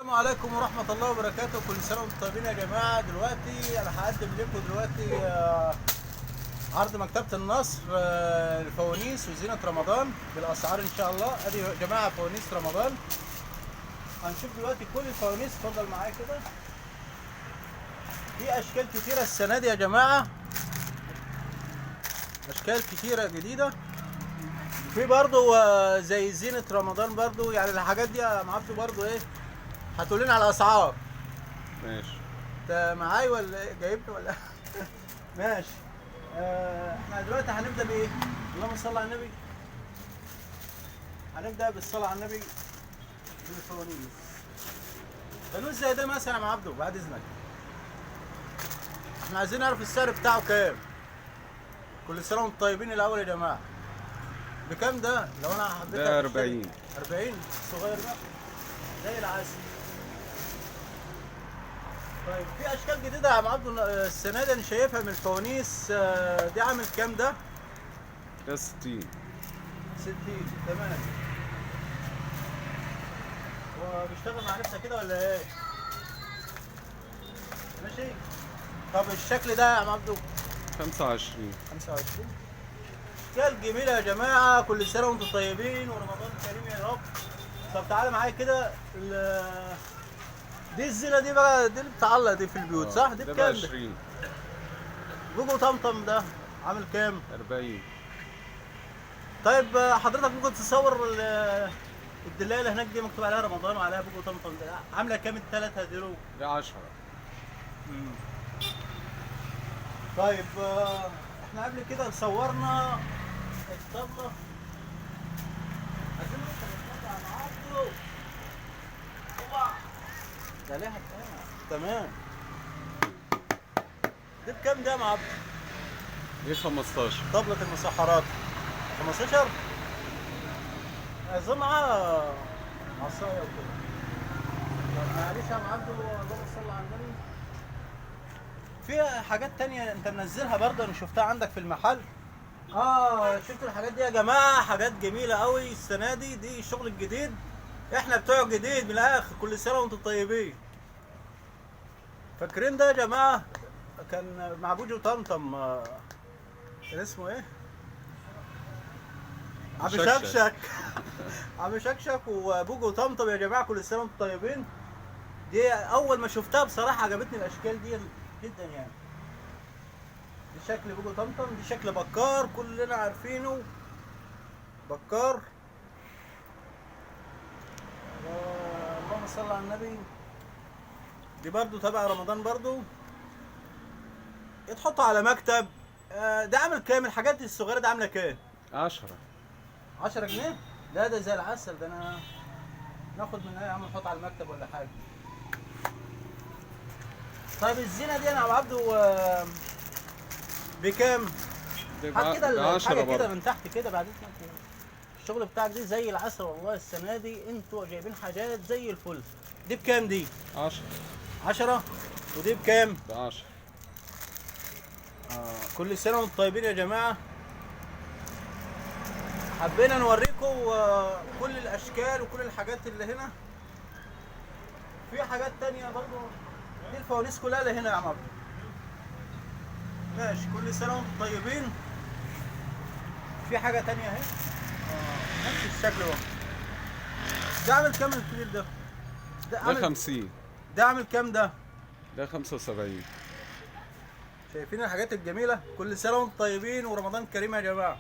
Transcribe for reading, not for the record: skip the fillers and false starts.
السلام عليكم ورحمة الله وبركاته. كل سنة وانتم طيبين يا جماعة. دلوقتي أنا هقدم لكم عرض مكتبة النصر، الفوانيس وزينة رمضان بالأسعار إن شاء الله. أدي يا جماعة فوانيس رمضان. هنشوف دلوقتي كل الفوانيس. اتفضل معايا كده. في أشكال كتيرة السنة دي يا جماعة، أشكال كتيرة جديدة. في برضو زي زينة رمضان برضو، يعني الحاجات دي يا معبدو برضو إيه، هتقول لنا على الأسعار. ماشي. انت معايا ولا ايه؟ جايبني ولا ماشي. احنا دلوقتي هنبدا بايه؟ اللهم صل على النبي. هنبدا بالصلاه على النبي بالفوانيس. فانوس زي ده مثلا يا عم عبده بعد اذنك، احنا عايزين نعرف السعر بتاعه كام. كل سنه وانتم طيبين الاول يا جماعه. بكام ده؟ لو انا حبيت ده 40. 40 صغير بقى زي العسل. طيب في اشكال جديده يا عم عبده السنه دي انا شايفها من الفوانيس. دي عامل كام ده؟ ده 60. 60 تمام. هو بيشتغل مع نفسه كده ولا ايه؟ ماشي. طب الشكل ده يا عم عبده 25. 25. اشكال جميله يا جماعه. كل سنه وانتم طيبين ورمضان كريم يا رب. طب تعالى معايا كده. دي الزينه دي بقى، دي اللي بتعلق دي في البيوت صح؟ دي ده بكام؟ 20. جوجو طمطم ده عامل كام؟ 40. طيب حضرتك ممكن تصور الدلايه اللي هناك دي مكتوب عليها رمضان وعليها بوجو طمطم، ده عامله كام الثلاثه دول؟ ده 10. طيب احنا قبل كده صورنا الطبله. عايزين نوصل الطبله على عبده. ده ليها تمام. دي بكام ده يا عبده؟ دي 15. طبلة المسحرات 15. اظن معاها عصايه وكده. طب معلش يا عم عبده، اللهم صل على النبي. في حاجات تانية انت منزلها برضه انا شفتها عندك في المحل. شفت الحاجات دي يا جماعة، حاجات جميلة قوي السنة دي. دي الشغل الجديد، احنا بتوع جديد من الاخر. كل سنة وانتم طيبين. فاكرين ده يا جماعة؟ كان مع بوجو طمطم، كان اسمه ايه؟ عم شكشك. عم شكشك وبوجو طمطم يا جماعة. كل سنة وانتم طيبين. دي اول ما شفتها بصراحة عجبتني الاشكال دي جدا يعني. دي شكل بوجو طمطم، دي شكل بكار كلنا عارفينه. بكار. اللهم صل على النبي. دي برضو تبع رمضان برضو، يتحط على مكتب. ده عامل كام؟ الحاجات الصغيرة دي عاملة كام؟ 10. 10 جنيه؟ لا ده زي العسل ده. انا ناخد منها يا عم نحط على المكتب ولا حاجة. طيب الزينة دي انا يا عبده بكام؟ هات كده الحاجة كده من تحت كده بعد اذنك. الشغل بتاعك دي زي العسل والله. السنة دي انتوا جايبين حاجات زي الفل. دي بكام دي؟ 10. 10. ودي بكام؟ ب 10. كل سنة وانتم طيبين يا جماعة. حبينا نوريكم كل الأشكال وكل الحاجات اللي هنا. في حاجات تانية برضو. دي الفوانيس كلها اللي هنا يا عم. ماشي. كل سنة وانتم طيبين. في حاجة تانية اهي نفس الشكل اهو. ده عامل كام الكبير ده؟ ده 50. ده عامل كام ده؟ ده 75. شايفين الحاجات الجميلة؟ كل سنة وانتم طيبين ورمضان كريم يا جماعة.